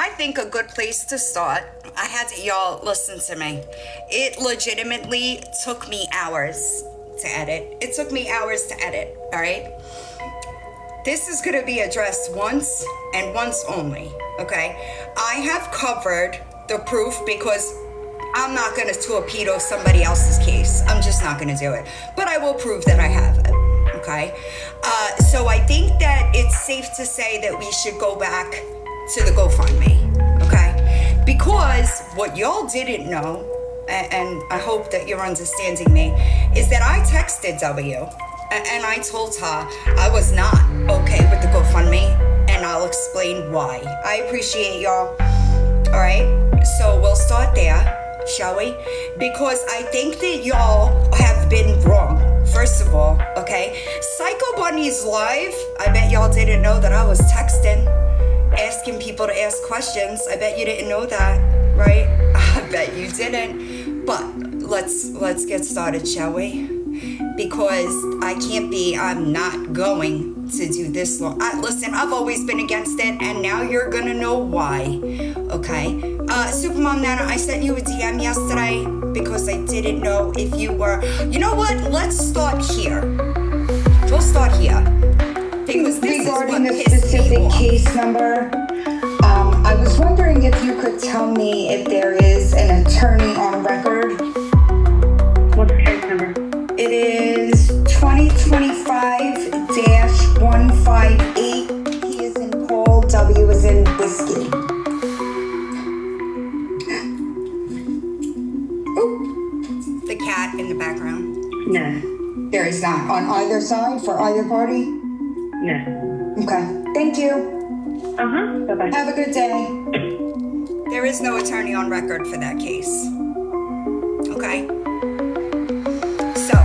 I think a good place to start, y'all listen to me. It legitimately took me hours to edit. All right? This is going to be addressed once and once only, okay? I have covered the proof because I'm not going to torpedo somebody else's case. I'm just not going to do it. But I will prove that I have it, okay? So I think that it's safe to say that we should go back to the GoFundMe, okay? Because what y'all didn't know, and I hope that you're understanding me, is that I texted W, and I told her I was not okay with the GoFundMe, and I'll explain why. I appreciate y'all, all right? So we'll start there, shall we? Because I think that y'all have been wrong, first of all, okay? Psycho Bunny's live, I bet y'all didn't know that I was texting, asking people to ask questions. I bet you didn't know that, right? I bet you didn't. But let's get started, shall we? Because I'm not going to do this long. Listen, I've always been against it, and now you're gonna know why, okay? Supermom Nana, I sent you a DM yesterday because I didn't know if you were... You know what? Let's start here. We'll start here. Because this regarding the specific case number, I was wondering if you could tell me if there is an attorney on record. What's the case number? It is 2025-158. P is in Paul, W is in whiskey. the cat in the background. No. There is not on either side for either party? No. Okay. Thank you. Bye-bye. Have a good day. There is no attorney on record for that case. Okay? So,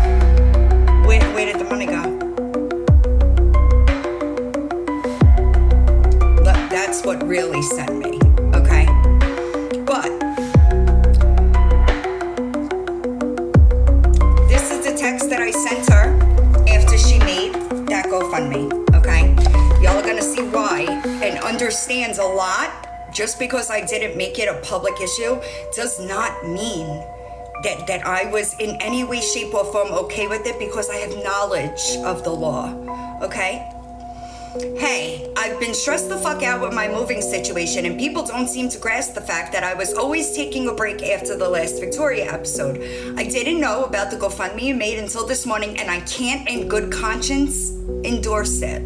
where did the money go? Look, that's what really sent me. Okay? But this is the text that I sent her after she made that GoFundMe. Okay? Y'all are gonna see why and understands a lot. Just because I didn't make it a public issue does not mean that I was in any way, shape, or form okay with it, because I have knowledge of the law, okay? Hey, I've been stressed the fuck out with my moving situation, and people don't seem to grasp the fact that I was always taking a break after the last Victoria episode. I didn't know about the GoFundMe you made until this morning, and I can't in good conscience endorse it.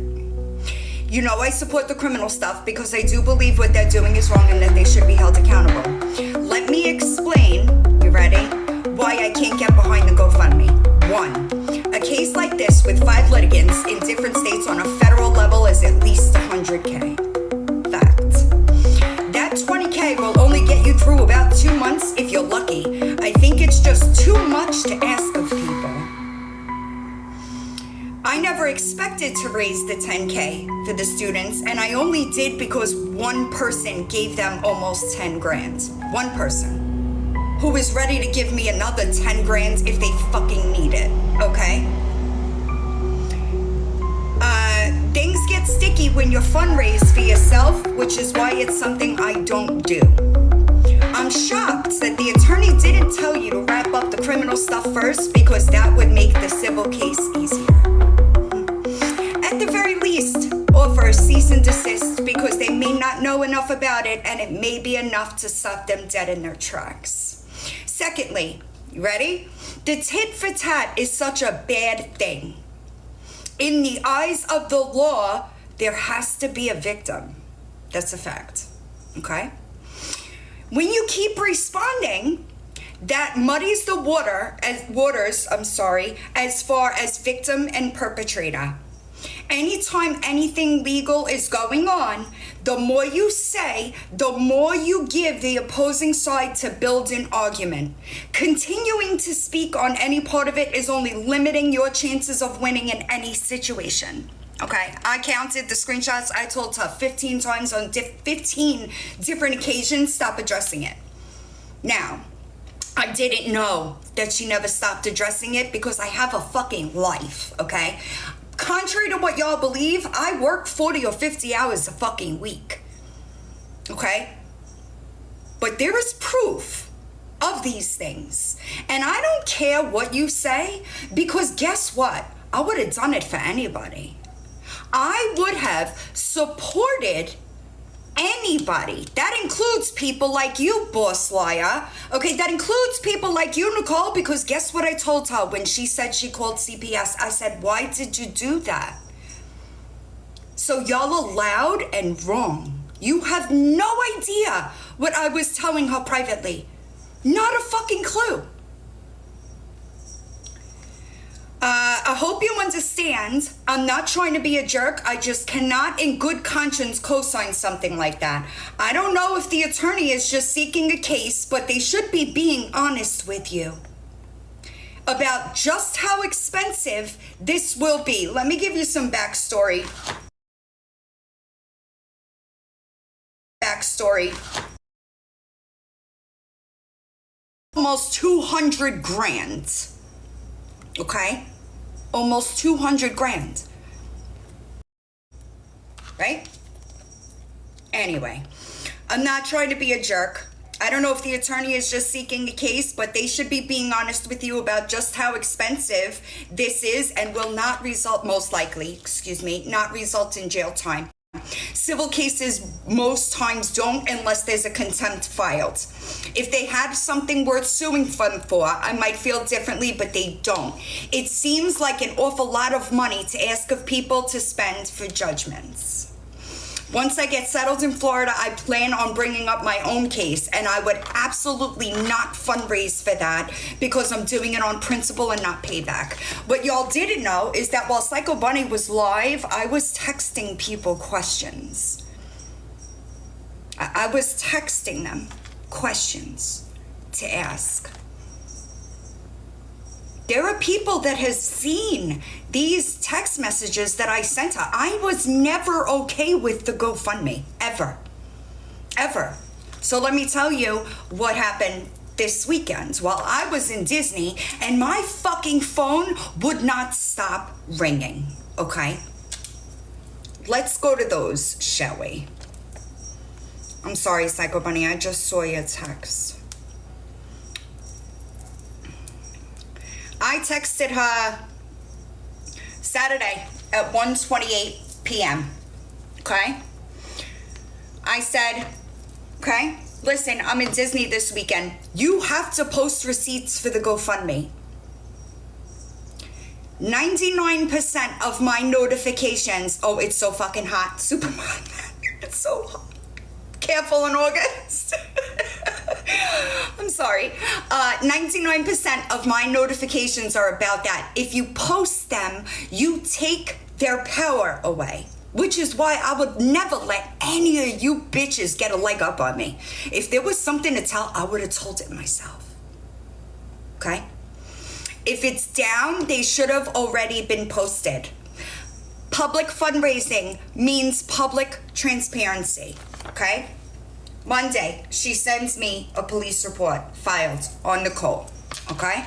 You know I support the criminal stuff because I do believe what they're doing is wrong and that they should be held accountable. Let me explain, you ready, why I can't get behind the GoFundMe. 1. A case like this with 5 litigants in different states on a federal level is at least $100K. Fact. That $20K will only get you through about 2 months if you're lucky. I think it's just too much to ask of people. I never expected to raise the $10K for the students, and I only did because one person gave them almost 10 grand. One person who was ready to give me another 10 grand if they fucking need it, okay? Things get sticky when you fundraise for yourself, which is why it's something I don't do. I'm shocked that the attorney didn't tell you to wrap up the criminal stuff first, because that would make the civil case easier. At the very least, offer a cease and desist, because they may not know enough about it, and it may be enough to stop them dead in their tracks. Secondly, you ready? The tit for tat is such a bad thing. In the eyes of the law, there has to be a victim. That's a fact, okay? When you keep responding, that muddies the waters, as far as victim and perpetrator. Anytime anything legal is going on, the more you say, the more you give the opposing side to build an argument. Continuing to speak on any part of it is only limiting your chances of winning in any situation. Okay, I counted the screenshots. I told her 15 times on 15 different occasions, stop addressing it. Now, I didn't know that she never stopped addressing it because I have a fucking life, okay? Contrary to what y'all believe, I work 40 or 50 hours a fucking week. Okay? But there is proof of these things. And I don't care what you say, because guess what? I would have done it for anybody. I would have supported anybody. That includes people like you, boss liar. Okay, that includes people like you, Nicole, because guess what I told her when she said she called CPS? I said, why did you do that? So y'all are loud and wrong. You have no idea what I was telling her privately. Not a fucking clue. I hope you understand. I'm not trying to be a jerk. I just cannot in good conscience co-sign something like that. I don't know if the attorney is just seeking a case, but they should be being honest with you about just how expensive this will be. Let me give you some backstory. Almost 200 grand. Okay? Almost 200 grand. Right? Anyway, I'm not trying to be a jerk. I don't know if the attorney is just seeking a case, but they should be being honest with you about just how expensive this is and will not result, most likely, not result in jail time. Civil cases most times don't unless there's a contempt filed. If they had something worth suing them for, I might feel differently, but they don't. It seems like an awful lot of money to ask of people to spend for judgments. Once I get settled in Florida, I plan on bringing up my own case, and I would absolutely not fundraise for that because I'm doing it on principle and not payback. What y'all didn't know is that while Psycho Bunny was live, I was texting people questions. I was texting them questions to ask. There are people that has seen these text messages that I sent her. I was never okay with the GoFundMe, ever. So let me tell you what happened this weekend while I was in Disney and my fucking phone would not stop ringing, okay? Let's go to those, shall we? I'm sorry, Psycho Bunny, I just saw your text. I texted her Saturday at 1:28 p.m. Okay? I said, okay, listen, I'm in Disney this weekend. You have to post receipts for the GoFundMe. 99% of my notifications, oh, it's so fucking hot. Superman, it's so hot. Careful in August. I'm sorry. 99% of my notifications are about that. If you post them, you take their power away, which is why I would never let any of you bitches get a leg up on me. If there was something to tell, I would have told it myself. Okay? If it's down, they should have already been posted. Public fundraising means public transparency. Okay? Monday, she sends me a police report filed on Nicole. Okay?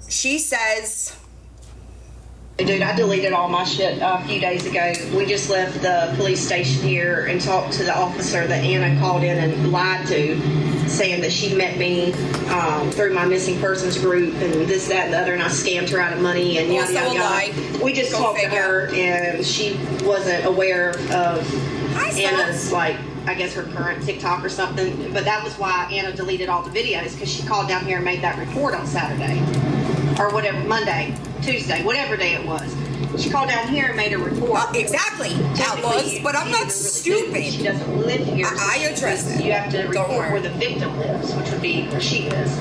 She says, Dude, I deleted all my shit a few days ago. We just left the police station here and talked to the officer that Anna called in and lied to, saying that she met me through my missing persons group and this, that, and the other, and I scammed her out of money and yada, yada, yada. We just talked to her, and she wasn't aware of Anna's, like, I guess her current TikTok or something. But that was why Anna deleted all the videos, because she called down here and made that report on Saturday. Or whatever, Monday, Tuesday, whatever day it was. She called down here and made a report. Exactly, outlaws, but I'm not stupid. She doesn't live here. So I address it. You have to report where the victim lives, which would be where she is.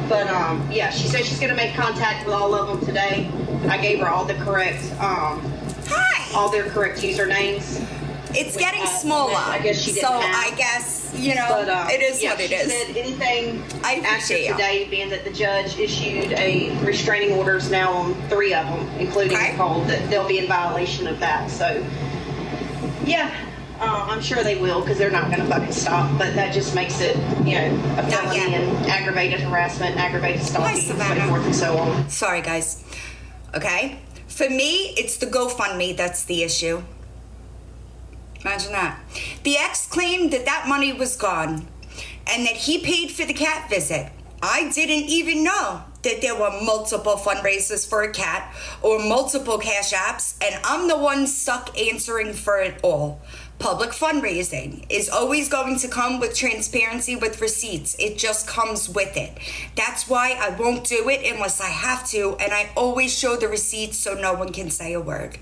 But yeah, she said she's going to make contact with all of them today. I gave her all the correct, all their correct usernames. It's getting smaller. I guess she didn't so have. I guess, you know, but, it is what it is. She said anything after you. today, being that the judge issued a restraining orders now on 3 of them, including Nicole, that they'll be in violation of that. So, yeah, I'm sure they will, because they're not going to fucking stop. But that just makes it, you know, a felony and aggravated harassment, and aggravated stalking, and so forth and so on. Sorry, guys. Okay? For me, it's the GoFundMe that's the issue. Imagine that. The ex claimed that that money was gone and that he paid for the cat visit. I didn't even know that there were multiple fundraisers for a cat or multiple cash apps, and I'm the one stuck answering for it all. Public fundraising is always going to come with transparency, with receipts. It just comes with it. That's why I won't do it unless I have to, and I always show the receipts so no one can say a word.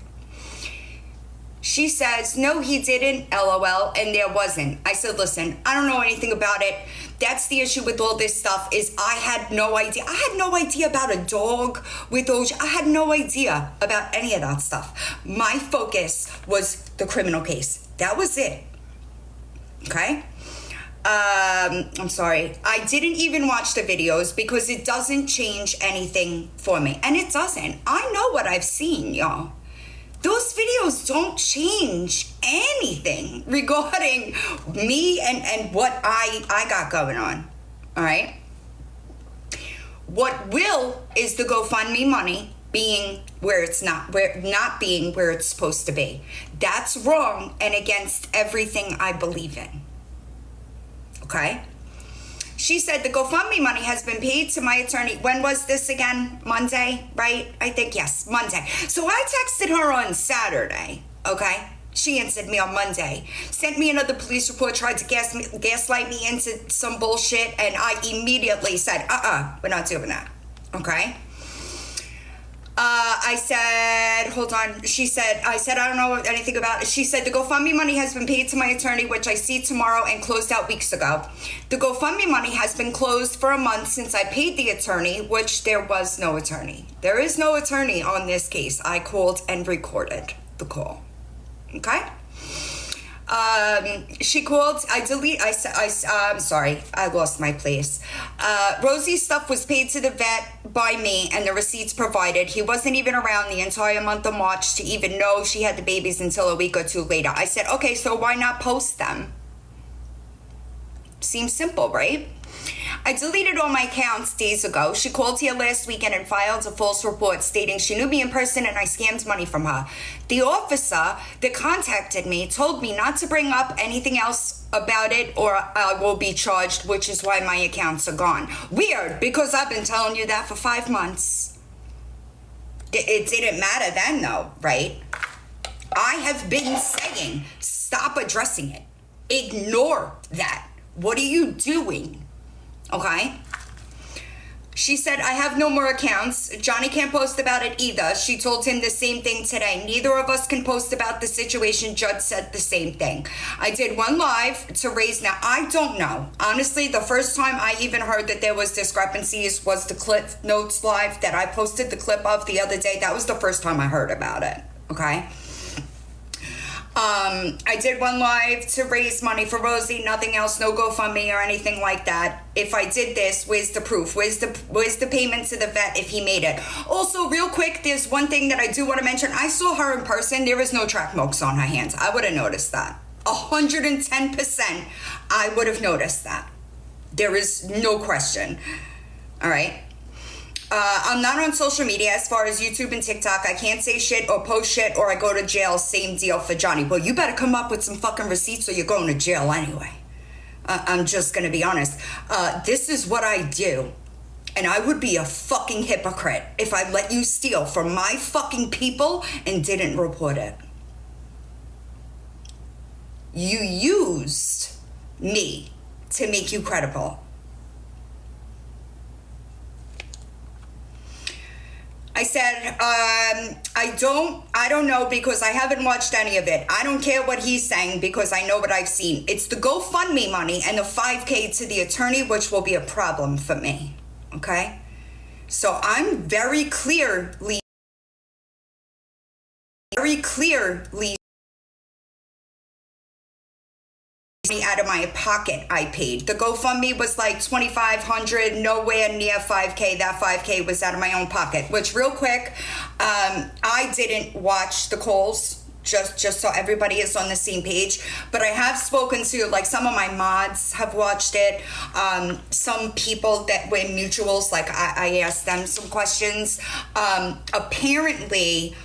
She says, no, he didn't, LOL, and there wasn't. I said, listen, I don't know anything about it. That's the issue with all this stuff is I had no idea. I had no idea about a dog with those. I had no idea about any of that stuff. My focus was the criminal case. That was it. Okay? I'm sorry. I didn't even watch the videos because it doesn't change anything for me. And it doesn't. I know what I've seen, y'all. Those videos don't change anything regarding me and what I got going on. All right? What will is the GoFundMe money being where it's not being where it's supposed to be. That's wrong and against everything I believe in. Okay? She said the GoFundMe money has been paid to my attorney. When was this again? Monday, right? I think, yes, Monday. So I texted her on Saturday, okay? She answered me on Monday. Sent me another police report, tried to gaslight me into some bullshit, and I immediately said, we're not doing that, okay? I said, hold on. I said, I don't know anything about it. She said, the GoFundMe money has been paid to my attorney, which I see tomorrow and closed out weeks ago. The GoFundMe money has been closed for a month since I paid the attorney, which there was no attorney. There is no attorney on this case. I called and recorded the call. Okay? She called, I'm sorry, I lost my place. Rosie's stuff was paid to the vet by me and the receipts provided. He wasn't even around the entire month of March to even know she had the babies until a week or two later. I said, okay, so why not post them? Seems simple, right? I deleted all my accounts days ago. She called here last weekend and filed a false report stating she knew me in person and I scammed money from her. The officer that contacted me told me not to bring up anything else about it or I will be charged, which is why my accounts are gone. Weird, because I've been telling you that for 5 months. It didn't matter then though, right? I have been saying, stop addressing it. Ignore that. What are you doing? Okay? She said, I have no more accounts. Johnny can't post about it either. She told him the same thing today. Neither of us can post about the situation. Judd said the same thing. I did one live to raise. Now, I don't know. Honestly, the first time I even heard that there was discrepancies was the Cliff Notes live that I posted the clip of the other day. That was the first time I heard about it. Okay? I did one live to raise money for Rosie, nothing else, no GoFundMe or anything like that. If I did this, where's the proof? Where's the payment to the vet if he made it? Also, real quick, there's one thing that I do want to mention. I saw her in person. There is no track marks on her hands. I would have noticed that. 110%, I would have noticed that. There is no question. All right. I'm not on social media as far as YouTube and TikTok. I can't say shit or post shit or I go to jail. Same deal for Johnny. Well, you better come up with some fucking receipts or you're going to jail anyway. I'm just going to be honest. This is what I do. And I would be a fucking hypocrite if I let you steal from my fucking people and didn't report it. You used me to make you credible. I said, I don't know because I haven't watched any of it. I don't care what he's saying because I know what I've seen. It's the GoFundMe money and the $5,000 to the attorney, which will be a problem for me. Okay? So I'm very clearly out of my pocket I paid. The GoFundMe was like $2,500, nowhere near $5,000. That $5,000 was out of my own pocket, which real quick, I didn't watch the calls just so everybody is on the same page, but I have spoken to, like, some of my mods have watched it. Some people that were mutuals, like I asked them some questions. Apparently,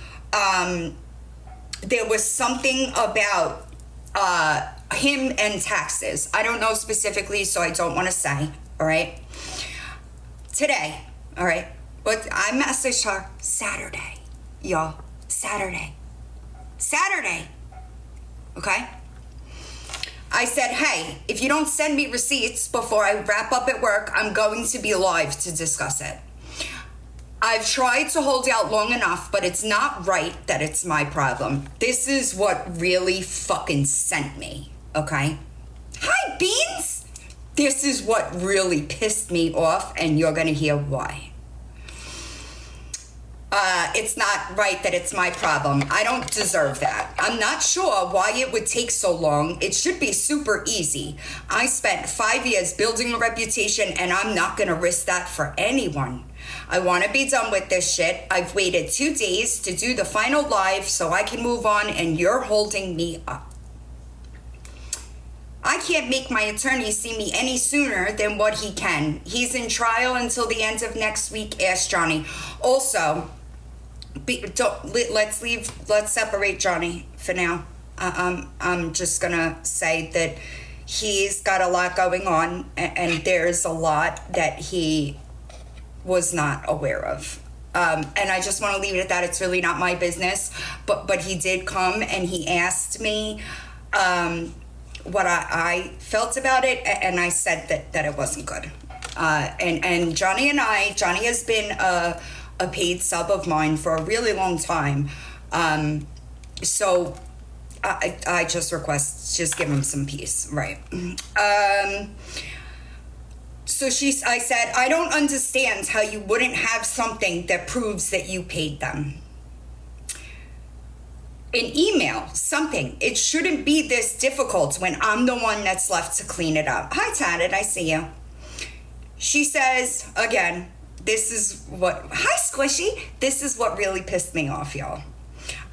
there was something about him and taxes. I don't know specifically, so I don't want to say, all right? Today, all right? But I messaged her Saturday, y'all. Saturday. Okay? I said, hey, if you don't send me receipts before I wrap up at work, I'm going to be live to discuss it. I've tried to hold out long enough, but it's not right that it's my problem. This is what really fucking sent me, okay? Hi, Beans! This is what really pissed me off, and you're gonna hear why. It's not right that it's my problem. I don't deserve that. I'm not sure why it would take so long. It should be super easy. I spent 5 years building a reputation, and I'm not gonna risk that for anyone. I want to be done with this shit. I've waited 2 days to do the final live so I can move on, and you're holding me up. I can't make my attorney see me any sooner than what he can. He's in trial until the end of next week. Ask Johnny. Also, let's separate Johnny for now. I'm just gonna say that he's got a lot going on, and there's a lot that he was not aware of. And I just want to leave it at that. It's really not my business. But he did come and he asked me what I felt about it, and I said that it wasn't good. And Johnny has been a paid sub of mine for a really long time. So I just request, just give him some peace, right? So I said, I don't understand how you wouldn't have something that proves that you paid them. An email, something. It shouldn't be this difficult when I'm the one that's left to clean it up. Hi, Tatted, I see you. She says, again, hi, Squishy. This is what really pissed me off, y'all.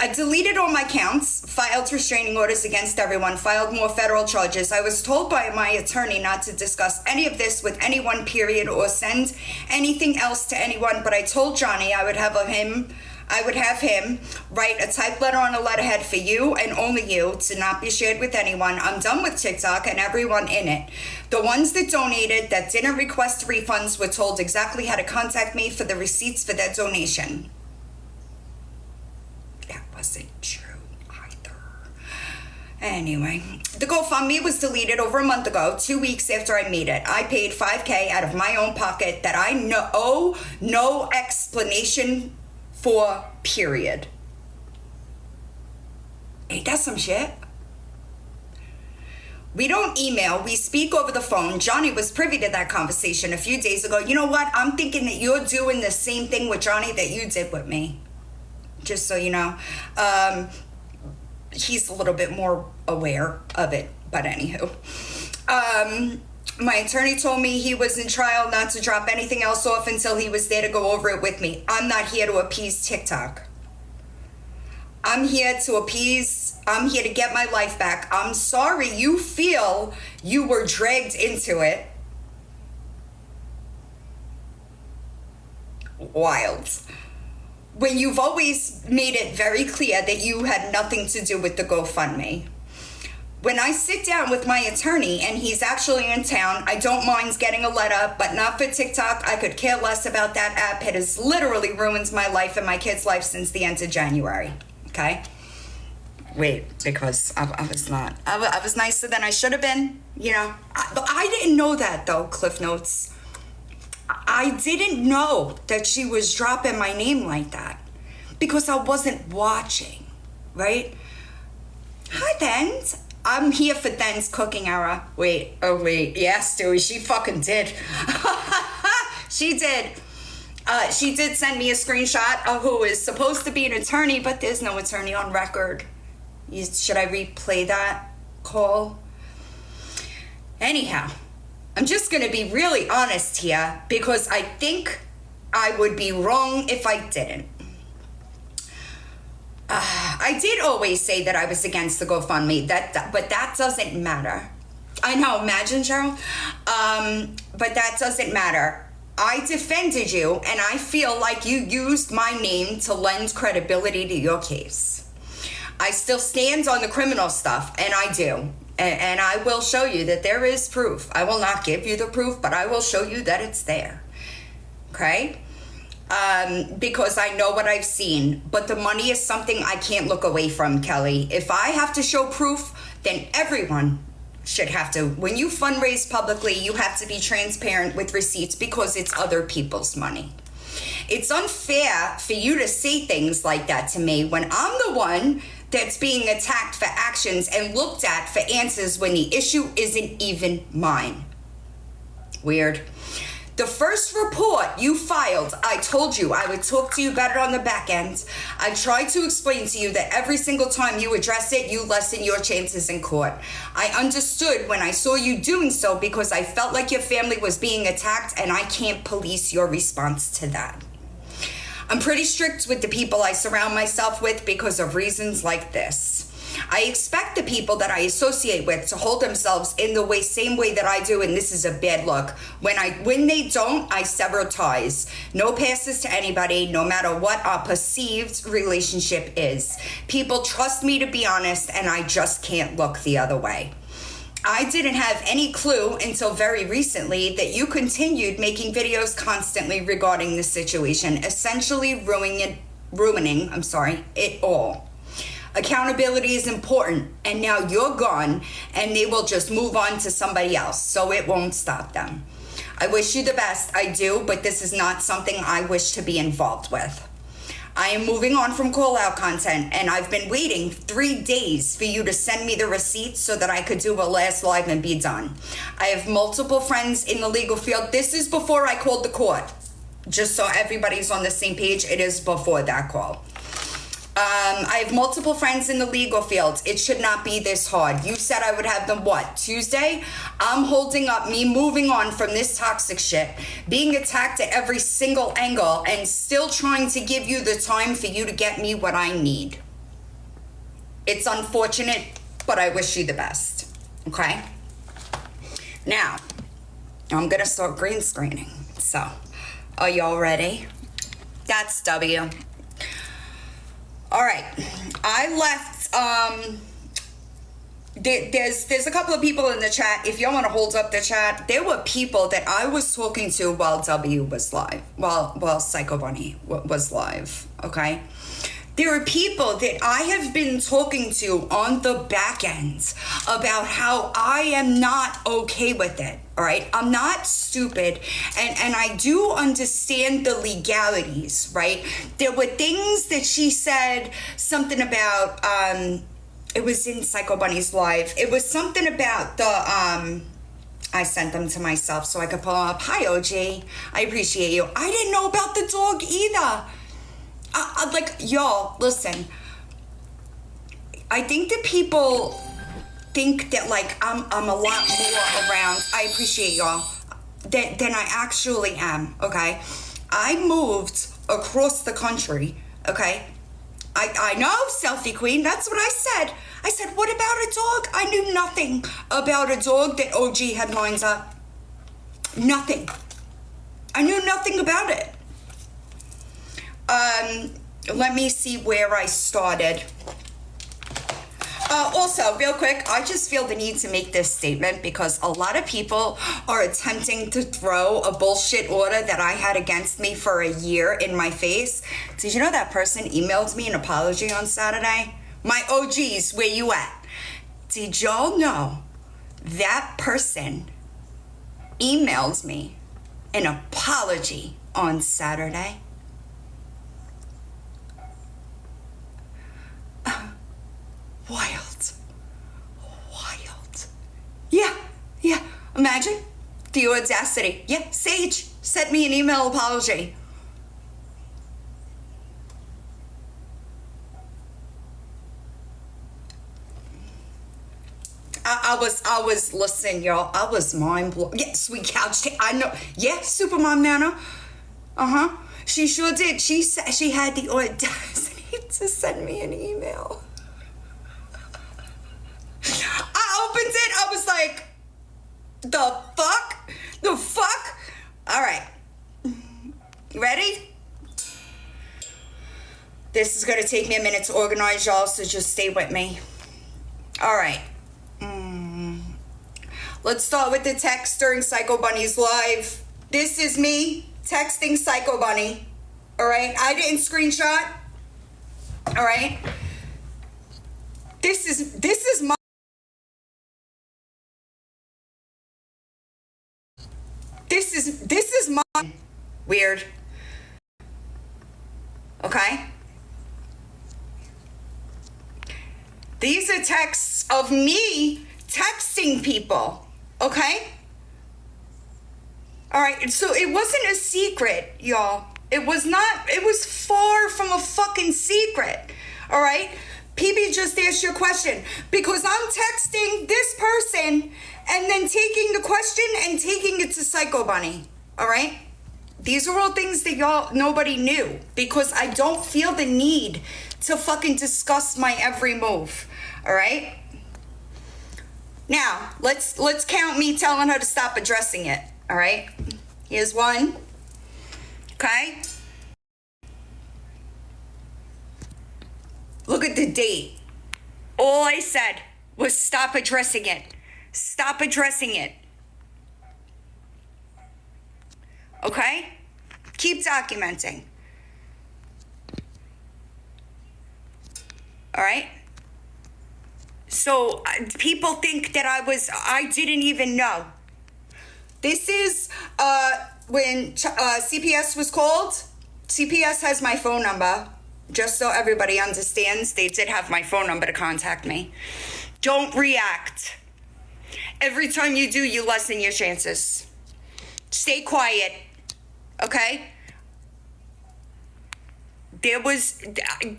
I deleted all my accounts, filed restraining orders against everyone, filed more federal charges. I was told by my attorney not to discuss any of this with anyone, period, or send anything else to anyone, but I told Johnny I would have him write a typed letter on a letterhead for you and only you to not be shared with anyone. I'm done with TikTok and everyone in it. The ones that donated that didn't request refunds were told exactly how to contact me for the receipts for their donation. That wasn't true either. Anyway, the GoFundMe was deleted over a month ago, 2 weeks after I made it. I paid $5,000 out of my own pocket that I owe no explanation for, period. Ain't that some shit? We don't email, we speak over the phone. Johnny was privy to that conversation a few days ago. You know what? I'm thinking that you're doing the same thing with Johnny that you did with me. Just so you know. He's a little bit more aware of it, but anywho. My attorney told me he was in trial not to drop anything else off until he was there to go over it with me. I'm not here to appease TikTok. I'm here to get my life back. I'm sorry you feel you were dragged into it. Wild. When you've always made it very clear that you had nothing to do with the GoFundMe. When I sit down with my attorney and he's actually in town, I don't mind getting a letter, but not for TikTok. I could care less about that app. It has literally ruined my life and my kid's life since the end of January. Okay? Wait, because I was not. I was nicer than I should have been, you know. But I didn't know that, though, Cliff Notes. I didn't know that she was dropping my name like that because I wasn't watching, right? Hi, Thens. I'm here for Then's cooking hour. Wait. Yeah, Stewie, she fucking did. She did. She did send me a screenshot of who is supposed to be an attorney, but there's no attorney on record. Should I replay that call? Anyhow, I'm just going to be really honest here because I think I would be wrong if I didn't. I did always say that I was against the GoFundMe, but that doesn't matter. I know, imagine, Cheryl. But that doesn't matter. I defended you, and I feel like you used my name to lend credibility to your case. I still stand on the criminal stuff, and I do. And I will show you that there is proof. I will not give you the proof, but I will show you that it's there. Okay? Because I know what I've seen. But the money is something I can't look away from, Kelly. If I have to show proof, then everyone should have to. When you fundraise publicly, you have to be transparent with receipts because it's other people's money. It's unfair for you to say things like that to me when I'm the one that's being attacked for actions and looked at for answers when the issue isn't even mine. Weird. The first report you filed, I told you I would talk to you about it on the back end. I tried to explain to you that every single time you address it, you lessen your chances in court. I understood when I saw you doing so because I felt like your family was being attacked and I can't police your response to that. I'm pretty strict with the people I surround myself with because of reasons like this. I expect the people that I associate with to hold themselves in the same way that I do, and this is a bad look. When they don't, I sever ties. No passes to anybody, no matter what our perceived relationship is. People trust me to be honest, and I just can't look the other way. I didn't have any clue until very recently that you continued making videos constantly regarding this situation, essentially ruining it all. Accountability is important, and now you're gone, and they will just move on to somebody else, so it won't stop them. I wish you the best, I do, but this is not something I wish to be involved with. I am moving on from call-out content, and I've been waiting 3 days for you to send me the receipts so that I could do a last live and be done. I have multiple friends in the legal field. This is before I called the court. Just so everybody's on the same page, it is before that call. I have multiple friends in the legal field. It should not be this hard. You said I would have them, Tuesday? I'm holding up me moving on from this toxic shit, being attacked at every single angle, and still trying to give you the time for you to get me what I need. It's unfortunate, but I wish you the best. Okay? Now, I'm going to start green screening. So, are y'all ready? That's W. All right, I left, there's a couple of people in the chat. If y'all want to hold up the chat, there were people that I was talking to while W was live, while Psycho Bunny was live, okay? There are people that I have been talking to on the back end about how I am not okay with it, all right? I'm not stupid, and I do understand the legalities, right? There were things that she said, something about, it was in Psycho Bunny's live. It was something about the, I sent them to myself so I could pull them up. Hi, OG. I appreciate you. I didn't know about the dog either. Like, y'all, listen. I think that people think that, like, I'm a lot more around. I appreciate y'all. Than I actually am, okay? I moved across the country, okay? I know, Selfie Queen, that's what I said. I said, what about a dog? I knew nothing about a dog that OG had lined up. Nothing. I knew nothing about it. Let me see where I started. Also, real quick, I just feel the need to make this statement because a lot of people are attempting to throw a bullshit order that I had against me for a year in my face. Did you know that person emailed me an apology on Saturday? My OGs, where you at? Did y'all know that person emailed me an apology on Saturday? Wild. Yeah. Imagine the audacity. Yeah, Sage sent me an email apology. I was listen, y'all. I was mind blown. Yeah, sweet couch. I know. Yeah, Supermom Nana. She sure did. She said she had the audacity to send me an email. I opened it. I was like, the fuck? All right. You ready? This is going to take me a minute to organize, y'all, so just stay with me. All right. Let's start with the text during Psycho Bunny's live. This is me texting Psycho Bunny. All right? I didn't screenshot. All right? This is my... This is my... Weird. Okay? These are texts of me texting people. Okay? All right, so it wasn't a secret, y'all. It was far from a fucking secret. All right? PB just asked your question because I'm texting this person and then taking the question and taking it to Psycho Bunny. All right? These are all things that nobody knew because I don't feel the need to fucking discuss my every move. All right? Now, let's count me telling her to stop addressing it. All right? Here's one. Okay? Look at the date. All I said was stop addressing it. Stop addressing it. Okay? Keep documenting. All right? So people think that I didn't even know. This is when CPS was called. CPS has my phone number. Just so everybody understands, they did have my phone number to contact me. Don't react. Every time you do, you lessen your chances. Stay quiet, okay? There was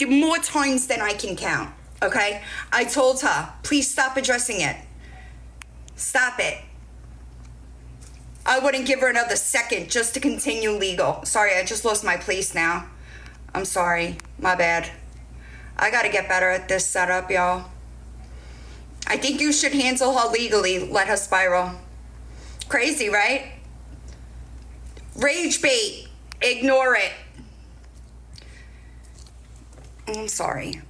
more times than I can count, okay? I told her, please stop addressing it. Stop it. I wouldn't give her another second just to continue legal. Sorry, I just lost my place now. I'm sorry. My bad. I gotta get better at this setup, y'all. I think you should handle her legally. Let her spiral. Crazy, right? Rage bait. Ignore it. I'm sorry.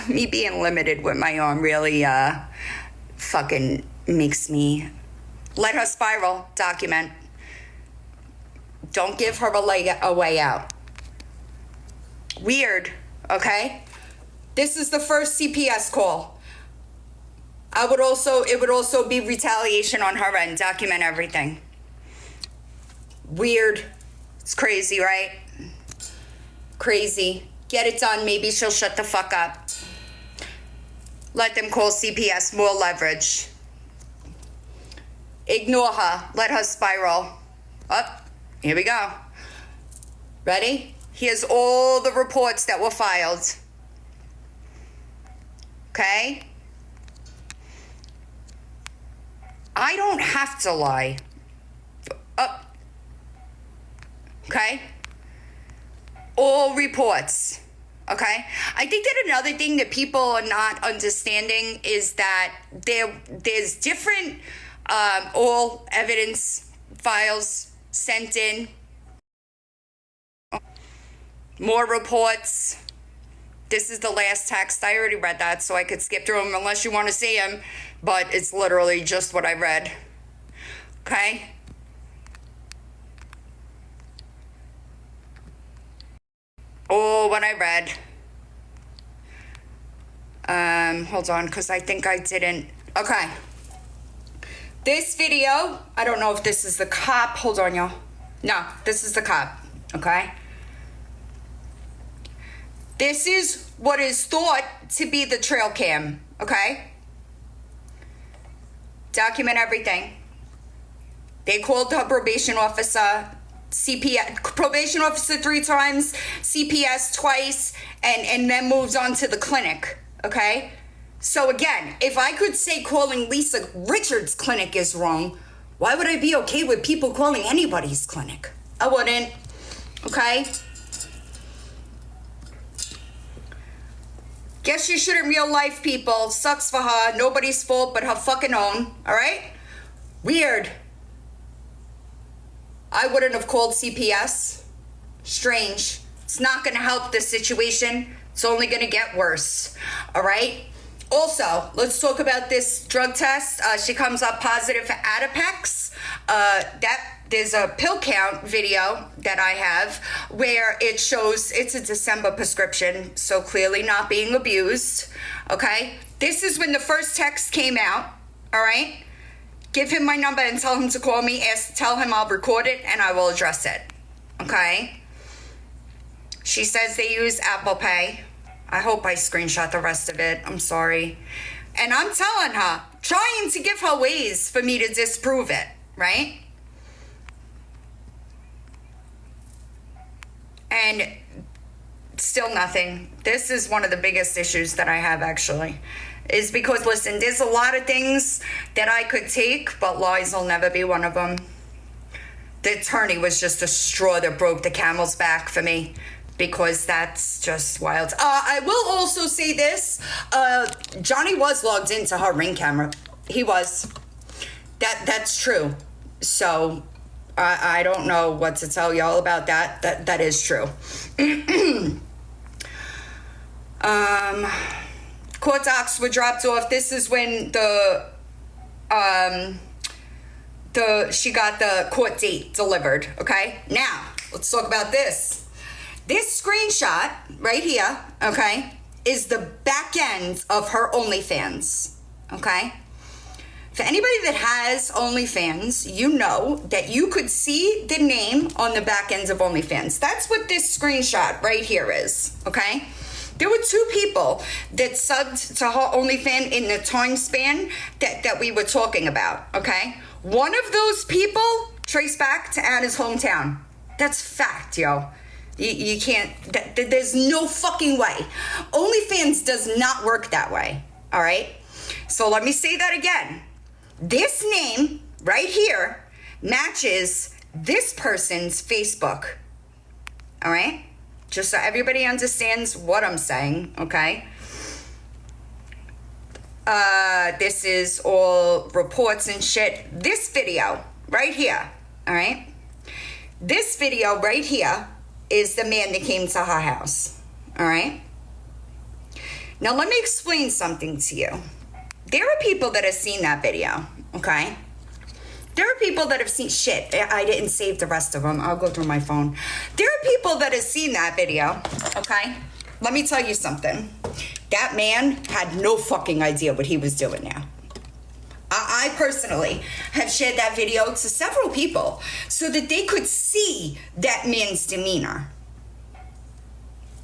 Me being limited with my arm really fucking makes me... Let her spiral. Document. Don't give her a way out. Weird, okay? This is the first CPS call. It would also be retaliation on her end. Document everything. Weird. It's crazy, right? Crazy. Get it done. Maybe she'll shut the fuck up. Let them call CPS. More leverage. Ignore her. Let her spiral. Up. Here we go. Ready? Here's all the reports that were filed. Okay? I don't have to lie. Up. Okay? All reports. Okay? I think that another thing that people are not understanding is that there's different all evidence files sent in. More reports. This is the last text. I already read that, so I could skip through them unless you want to see them. But it's literally just what I read. Okay? Oh, what I read. Hold on, because I think I didn't. Okay. This video, I don't know if this is the cop. Hold on, y'all. No, this is the cop. Okay? This is what is thought to be the trail cam, okay? Document everything. They called the probation officer, probation officer 3 times, CPS twice, and then moved on to the clinic, okay? So again, if I could say calling Lisa Richards' clinic is wrong, why would I be okay with people calling anybody's clinic? I wouldn't, okay? Guess you should in real life, people. Sucks for her. Nobody's fault but her fucking own. All right? Weird. I wouldn't have called CPS. Strange. It's not going to help the situation. It's only going to get worse. All right? Also, let's talk about this drug test. She comes up positive for Adipex. There's a pill count video that I have where it shows it's a December prescription, so clearly not being abused. Okay? This is when the first text came out. All right? Give him my number and tell him to call me. Tell him I'll record it and I will address it. Okay? She says they use Apple Pay. I hope I screenshot the rest of it. I'm sorry. And I'm telling her, trying to give her ways for me to disprove it, right? And still nothing. This is one of the biggest issues that I have, actually. Is because, listen, there's a lot of things that I could take, but lies will never be one of them. The attorney was just a straw that broke the camel's back for me, because that's just wild. I will also say this. Johnny was logged into her Ring camera. He was. That's true. So I don't know what to tell y'all about that. That is true. Court docs were dropped off. This is when she got the court date delivered. Okay, now let's talk about this. This screenshot right here, okay, is the back end of her OnlyFans. Okay, for anybody that has OnlyFans, you know that you could see the name on the back end of OnlyFans. That's what this screenshot right here is. Okay. There were two people that subbed to her OnlyFans in the time span that we were talking about, okay? One of those people traced back to Anna's hometown. That's fact, yo. You can't, there's no fucking way. OnlyFans does not work that way, all right? So let me say that again. This name right here matches this person's Facebook, all right? Just so everybody understands what I'm saying, okay? This is all reports and shit. This video right here, all right? This video right here is the man that came to her house, all right? Now, let me explain something to you. There are people that have seen that video, okay? There are people that have seen shit. I didn't save the rest of them. I'll go through my phone. There are people that have seen that video, okay? Let me tell you something. That man had no fucking idea what he was doing now. I personally have shared that video to several people so that they could see that man's demeanor.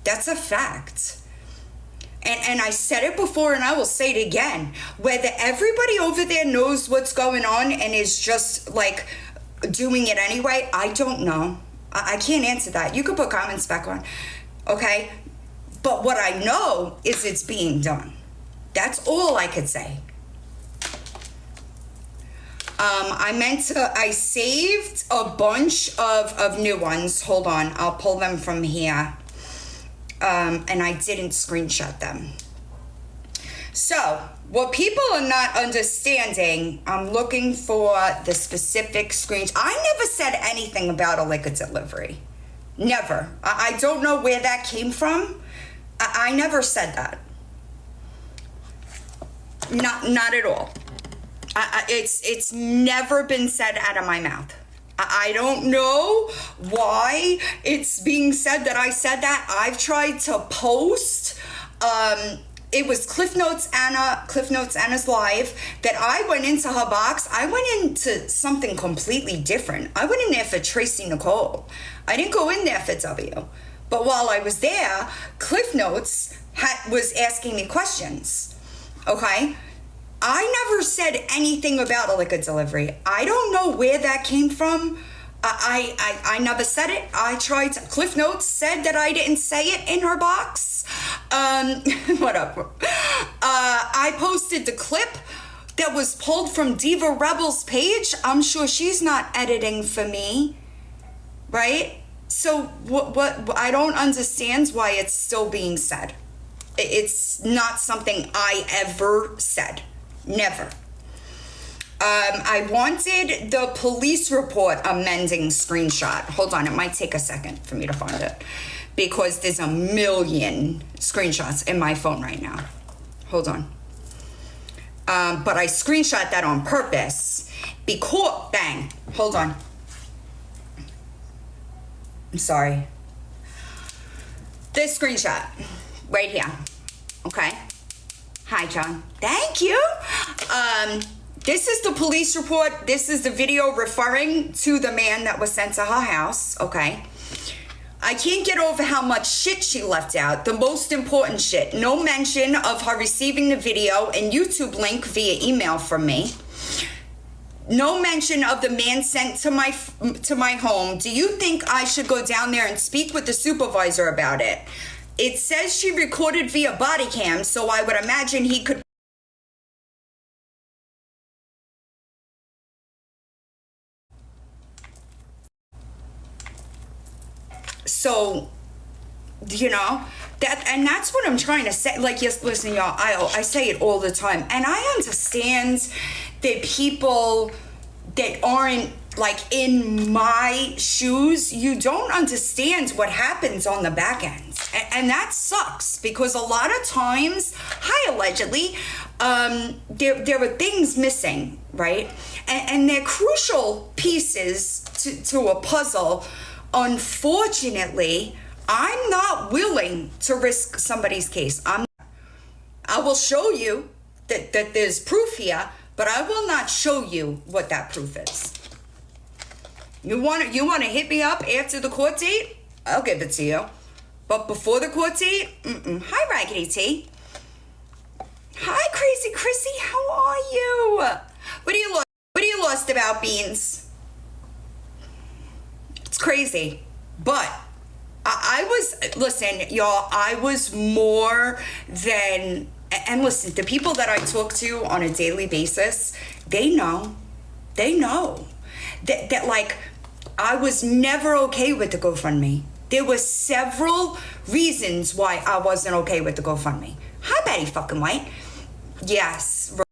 That's a fact. And I said it before and I will say it again. Whether everybody over there knows what's going on and is just like doing it anyway, I don't know. I can't answer that. You could put comments back on, okay? But what I know is it's being done. That's all I could say. I saved a bunch of new ones. Hold on, I'll pull them from here. And I didn't screenshot them. So, what people are not understanding, I'm looking for the specific screens. I never said anything about a liquor delivery. Never. I don't know where that came from. I never said that. Not at all. It's never been said out of my mouth. I don't know why it's being said that I said that. I've tried to post. It was Cliff Notes Anna's live that I went into her box. I went into something completely different. I went in there for Tracy Nicole. I didn't go in there for W. But while I was there, Cliff Notes was asking me questions. Okay? I never said anything about a liquor delivery. I don't know where that came from. I never said it. I tried to. Cliff Notes said that I didn't say it in her box. Whatever. I posted the clip that was pulled from Diva Rebel's page. I'm sure she's not editing for me. Right? So what I don't understand why it's still being said. It's not something I ever said. Never. I wanted the police report amending screenshot. Hold on, it might take a second for me to find it. because there's a million screenshots in my phone right now. Hold on. But I screenshot that on purpose because, bang, hold on. I'm sorry. This screenshot right here. Okay. Hi, John. Thank you. This is the police report. This is the video referring to the man that was sent to her house. Okay. I can't get over how much shit she left out. The most important shit. No mention of her receiving the video and YouTube link via email from me. No mention of the man sent to my home. Do you think I should go down there and speak with the supervisor about it? It says she recorded via body cam, so I would imagine he could. So, you know, that's what I'm trying to say. Like, yes, listen, y'all, I say it all the time. And I understand that people that aren't, like, in my shoes, you don't understand what happens on the back end. And that sucks, because a lot of times, allegedly, there are things missing, right? And they're crucial pieces to a puzzle. Unfortunately, I'm not willing to risk somebody's case. I will show you that there's proof here, but I will not show you what that proof is. You want to hit me up after the court date? I'll give it to you. But before the court date, Hi, Raggedy T. Hi, Crazy Chrissy. How are you? What are you lost about, Beans? It's crazy. But listen, y'all, I was more than, and listen, the people that I talk to on a daily basis, they know that like, I was never okay with the GoFundMe. There were several reasons why I wasn't okay with the GoFundMe. Hi, Betty fucking White. Yes.